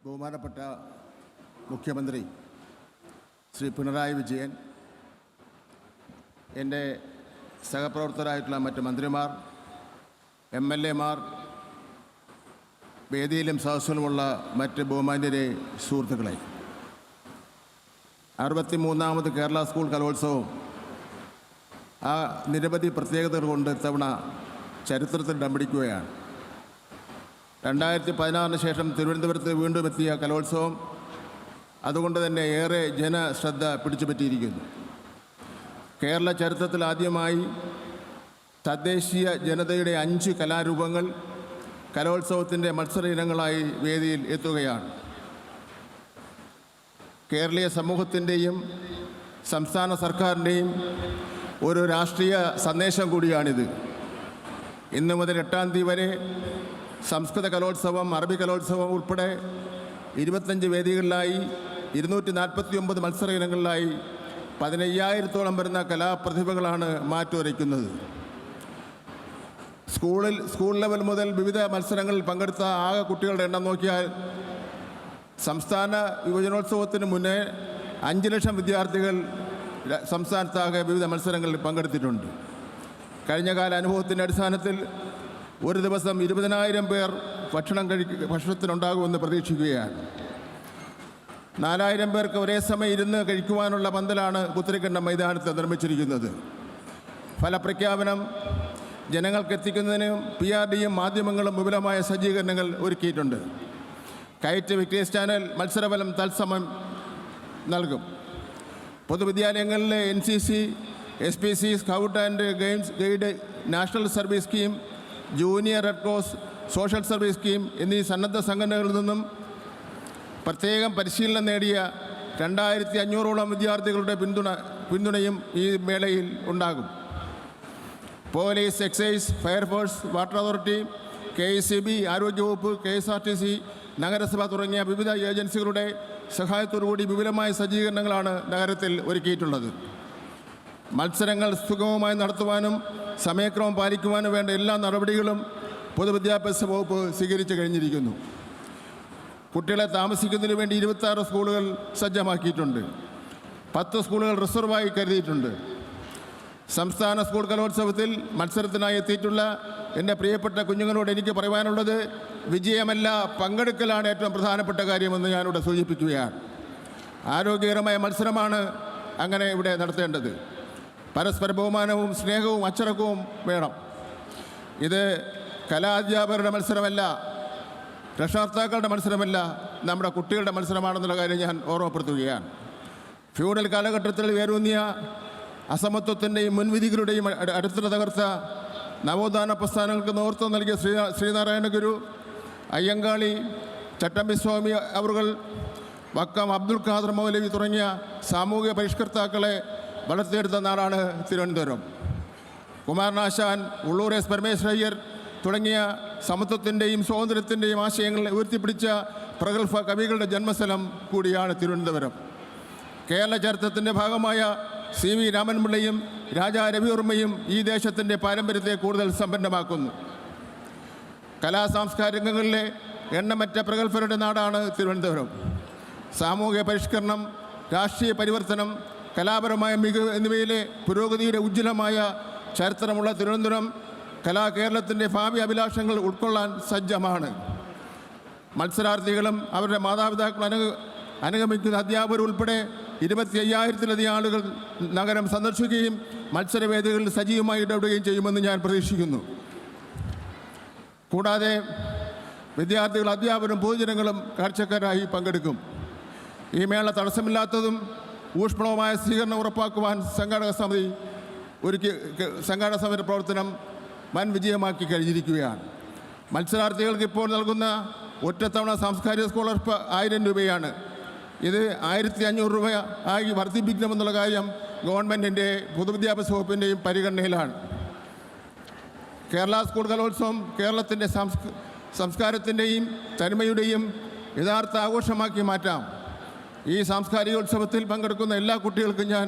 ബഹുമാനപ്പെട്ട മുഖ്യമന്ത്രി ശ്രീ പിണറായി വിജയൻ, എൻ്റെ സഹപ്രവർത്തകരായിട്ടുള്ള മറ്റ് മന്ത്രിമാർ, MLA മാർ, വേദിയിലും സദസ്സിലുമുള്ള മറ്റ് ബഹുമാന്യരെ, സുഹൃത്തുക്കളെ, 63ാമത് കേരള സ്കൂൾ കലോത്സവം ആ നിരവധി പ്രത്യേകതകൾ കൊണ്ട് ഇത്തവണ ചരിത്രത്തിൽ ഇടം പിടിക്കുകയാണ്. 2016 ശേഷം തിരുവനന്തപുരത്ത് വീണ്ടും എത്തിയ കലോത്സവം അതുകൊണ്ട് തന്നെ ഏറെ ജനശ്രദ്ധ പിടിച്ചുപറ്റിയിരിക്കുന്നു. കേരള ചരിത്രത്തിൽ ആദ്യമായി തദ്ദേശീയ ജനതയുടെ 5 കലാരൂപങ്ങൾ കലോത്സവത്തിൻ്റെ മത്സര ഇനങ്ങളായി വേദിയിൽ എത്തുകയാണ്. കേരളീയ സമൂഹത്തിൻ്റെയും സംസ്ഥാന സർക്കാരിൻ്റെയും ഒരു രാഷ്ട്രീയ സന്ദേശം കൂടിയാണിത്. ഇന്നു മുതൽ 8-ാം തീയതി വരെ സംസ്കൃത കലോത്സവം, അറബി കലോത്സവം ഉൾപ്പെടെ 25 വേദികളിലായി 249 മത്സര ഇനങ്ങളിലായി 15,000-ഓളം വരുന്ന കലാപ്രതിഭകളാണ് മാറ്റുരയ്ക്കുന്നത്. സ്കൂൾ ലെവൽ മുതൽ വിവിധ മത്സരങ്ങളിൽ പങ്കെടുത്ത ആകെ കുട്ടികളുടെ എണ്ണം നോക്കിയാൽ സംസ്ഥാന യുവജനോത്സവത്തിന് മുന്നേ 5 ലക്ഷം വിദ്യാർത്ഥികൾ സംസ്ഥാനത്താകെ വിവിധ മത്സരങ്ങളിൽ പങ്കെടുത്തിട്ടുണ്ട്. കഴിഞ്ഞകാല അനുഭവത്തിൻ്റെ അടിസ്ഥാനത്തിൽ ഒരു ദിവസം 20,000 പേർ ഭക്ഷണത്തിനുണ്ടാകുമെന്ന് പ്രതീക്ഷിക്കുകയാണ്. 4,000 പേർക്ക് ഒരേ സമയം ഇരുന്ന് കഴിക്കുവാനുള്ള പന്തലാണ് പുത്തരിക്കണ്ടം മൈതാനത്ത് നിർമ്മിച്ചിരിക്കുന്നത്. ഫലപ്രഖ്യാപനം ജനങ്ങൾക്ക് എത്തിക്കുന്നതിന് PRDയും മാധ്യമങ്ങളും വിപുലമായ സജ്ജീകരണങ്ങൾ ഒരുക്കിയിട്ടുണ്ട്. കൈറ്റ് വിക്ടേഴ്സ് ചാനൽ മത്സരഫലം തത്സമയം നൽകും. പൊതുവിദ്യാലയങ്ങളിലെ NCC, SPC, scout and guide, national service scheme, junior red cross, social service scheme എന്നീ സന്നദ്ധ സംഘടനകളിൽ നിന്നും പ്രത്യേകം പരിശീലനം നേടിയ 2,500-ഓളം വിദ്യാർത്ഥികളുടെ പിന്തുണയും ഈ മേളയിൽ ഉണ്ടാകും. Police, excise, fire force, water authority, KECB, ആരോഗ്യവകുപ്പ്, KSRTC, നഗരസഭ തുടങ്ങിയ വിവിധ ഏജൻസികളുടെ സഹായത്തോടുകൂടി വിപുലമായ സജ്ജീകരണങ്ങളാണ് നഗരത്തിൽ ഒരുക്കിയിട്ടുള്ളത്. മത്സരങ്ങൾ സുഗമമായി നടത്തുവാനും സമയക്രമം പാലിക്കുവാനും വേണ്ട എല്ലാ നടപടികളും പൊതുവിദ്യാഭ്യാസ വകുപ്പ് സ്വീകരിച്ചു കഴിഞ്ഞിരിക്കുന്നു. കുട്ടികളെ താമസിക്കുന്നതിന് വേണ്ടി 26 സ്കൂളുകൾ സജ്ജമാക്കിയിട്ടുണ്ട്. 10 സ്കൂളുകൾ റിസർവായി കരുതിയിട്ടുണ്ട്. സംസ്ഥാന സ്കൂൾ കലോത്സവത്തിൽ മത്സരത്തിനായി എത്തിയിട്ടുള്ള എൻ്റെ പ്രിയപ്പെട്ട കുഞ്ഞുങ്ങളോട് എനിക്ക് പറയുവാനുള്ളത്, വിജയമല്ല പങ്കെടുക്കലാണ് ഏറ്റവും പ്രധാനപ്പെട്ട കാര്യമെന്ന് ഞാനിവിടെ സൂചിപ്പിക്കുകയാണ്. ആരോഗ്യകരമായ മത്സരമാണ് അങ്ങനെ ഇവിടെ നടത്തേണ്ടത്. പരസ്പര ബഹുമാനവും സ്നേഹവും അച്ചടക്കവും വേണം. ഇത് കലാധ്യാപകരുടെ മത്സരമല്ല, രക്ഷകർത്താക്കളുടെ മത്സരമല്ല, നമ്മുടെ കുട്ടികളുടെ മത്സരമാണെന്നുള്ള കാര്യം ഞാൻ ഓർമ്മപ്പെടുത്തുകയാണ്. ഫ്യൂഡൽ കാലഘട്ടത്തിൽ വേരൂന്നിയ അസമത്വത്തിൻ്റെയും മുൻവിധികളുടെയും അടുത്തിടെ തകർത്ത നവോത്ഥാന പ്രസ്ഥാനങ്ങൾക്ക് നേതൃത്വം നൽകിയ ശ്രീനാരായണ ഗുരു, അയ്യങ്കാളി, ചട്ടമ്പിസ്വാമി അവറുകൾ, വക്കം അബ്ദുൽ ഖാദർ മൗലവി തുടങ്ങിയ സാമൂഹിക പരിഷ്കർത്താക്കളെ വളർത്തിയെടുത്ത നാടാണ് തിരുവനന്തപുരം. കുമാരനാശാൻ, ഉള്ളൂർ S. പരമേശ്വരയ്യർ തുടങ്ങിയ സമത്വത്തിൻ്റെയും സ്വാതന്ത്ര്യത്തിൻ്റെയും ആശയങ്ങൾ ഉയർത്തിപ്പിടിച്ച പ്രഗത്ഭ കവികളുടെ ജന്മസ്ഥലം കൂടിയാണ് തിരുവനന്തപുരം. കേരള ചരിത്രത്തിൻ്റെ ഭാഗമായ CV രാമൻപിള്ളയും രാജാ രവിവർമ്മയും ഈ ദേശത്തിൻ്റെ പാരമ്പര്യത്തെ കൂടുതൽ സമ്പന്നമാക്കുന്നു. കലാസാംസ്കാരികങ്ങളിലെ എണ്ണമറ്റ പ്രഗത്ഭരുടെ നാടാണ് തിരുവനന്തപുരം. സാമൂഹിക പരിഷ്കരണം, രാഷ്ട്രീയ പരിവർത്തനം, കലാപരമായ മികവ് എന്നിവയിലെ പുരോഗതിയുടെ ഉജ്ജ്വലമായ ചരിത്രമുള്ള തിരുവനന്തപുരം കേരളത്തിൻ്റെ ഭാവി അഭിലാഷങ്ങൾ ഉൾക്കൊള്ളാൻ സജ്ജമാണ്. മത്സരാർത്ഥികളും അവരുടെ മാതാപിതാക്കൾ അനുഗമിക്കുന്ന അധ്യാപകർ ഉൾപ്പെടെ 25,000-ലധികം ആളുകൾ നഗരം സന്ദർശിക്കുകയും മത്സരവേദികളിൽ സജീവമായി ഇടപെടുകയും ചെയ്യുമെന്ന് ഞാൻ പ്രതീക്ഷിക്കുന്നു. കൂടാതെ വിദ്യാർത്ഥികൾ, അധ്യാപകരും പൊതുജനങ്ങളും കാഴ്ചക്കാരായി പങ്കെടുക്കും. ഈ മേള തടസ്സമില്ലാത്തതും ഊഷ്മളവുമായ സ്വീകരണം ഉറപ്പാക്കുവാൻ സംഘാടക സമിതി പ്രവർത്തനം വൻ വിജയമാക്കി കഴിഞ്ഞിരിക്കുകയാണ്. മത്സരാർത്ഥികൾക്ക് ഇപ്പോൾ നൽകുന്ന ഒറ്റത്തവണ സാംസ്കാരിക സ്കോളർഷിപ്പ് 1,000 രൂപയാണ്. ഇത് 1,500 രൂപ ആയി വർദ്ധിപ്പിക്കണമെന്നുള്ള കാര്യം ഗവൺമെൻറ്റിൻ്റെ പൊതുവിദ്യാഭ്യാസ വകുപ്പിൻ്റെയും പരിഗണനയിലാണ്. കേരള സ്കൂൾ കലോത്സവം കേരളത്തിൻ്റെ സംസ്കാരത്തിൻ്റെയും തനിമയുടെയും യഥാർത്ഥ ആഘോഷമാക്കി മാറ്റാം. ഈ സാംസ്കാരികോത്സവത്തിൽ പങ്കെടുക്കുന്ന എല്ലാ കുട്ടികൾക്കും ഞാൻ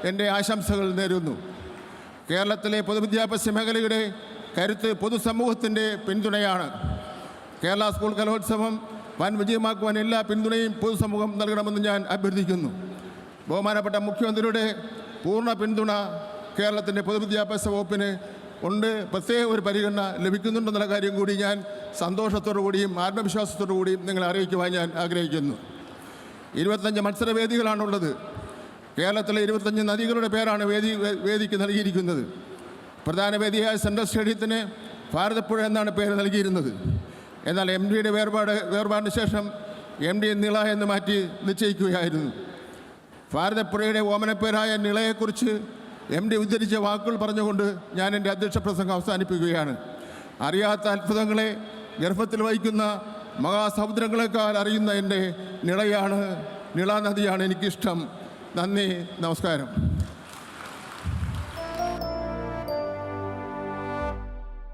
എൻ്റെ ആശംസകൾ നേരുന്നു. കേരളത്തിലെ പൊതുവിദ്യാഭ്യാസ മേഖലയുടെ കരുത്ത് പൊതുസമൂഹത്തിൻ്റെ പിന്തുണയാണ്. കേരള സ്കൂൾ കലോത്സവം വൻ വിജയമാക്കുവാൻ എല്ലാ പിന്തുണയും പൊതുസമൂഹം നൽകണമെന്ന് ഞാൻ അഭ്യർത്ഥിക്കുന്നു. ബഹുമാനപ്പെട്ട മുഖ്യമന്ത്രിയുടെ പൂർണ്ണ പിന്തുണ കേരളത്തിൻ്റെ പൊതുവിദ്യാഭ്യാസ വകുപ്പിന് ഉണ്ട്. പ്രത്യേക ഒരു പരിഗണന ലഭിക്കുന്നുണ്ടെന്നുള്ള കാര്യം കൂടി ഞാൻ സന്തോഷത്തോടു കൂടിയും ആത്മവിശ്വാസത്തോടു കൂടിയും നിങ്ങളെ അറിയിക്കുവാൻ ഞാൻ ആഗ്രഹിക്കുന്നു. 25 മത്സരവേദികളാണുള്ളത്. കേരളത്തിലെ 25 നദികളുടെ പേരാണ് വേദിക്ക് നൽകിയിരിക്കുന്നത്. പ്രധാന വേദിയായ സെൻട്രൽ സ്റ്റേഡിയത്തിന് ഭാരതപ്പുഴ എന്നാണ് പേര് നൽകിയിരുന്നത്. എന്നാൽ MDയുടെ വേർപാടിന് ശേഷം MD നിള എന്ന് മാറ്റി നിശ്ചയിക്കുകയായിരുന്നു. ഭാരതപ്പുഴയുടെ ഓമനപ്പേരായ നിളയെക്കുറിച്ച് MD ഉദ്ധരിച്ച വാക്കുകൾ പറഞ്ഞുകൊണ്ട് ഞാൻ എൻ്റെ അധ്യക്ഷ പ്രസംഗം അവസാനിപ്പിക്കുകയാണ്. അറിയാത്ത അത്ഭുതങ്ങളെ ഗർഭത്തിൽ വഹിക്കുന്ന മഹാസമുദ്രങ്ങളെക്കാൾ അറിയുന്ന എൻ്റെ നിള നദിയാണ് എനിക്കിഷ്ടം. നന്ദി, നമസ്കാരം.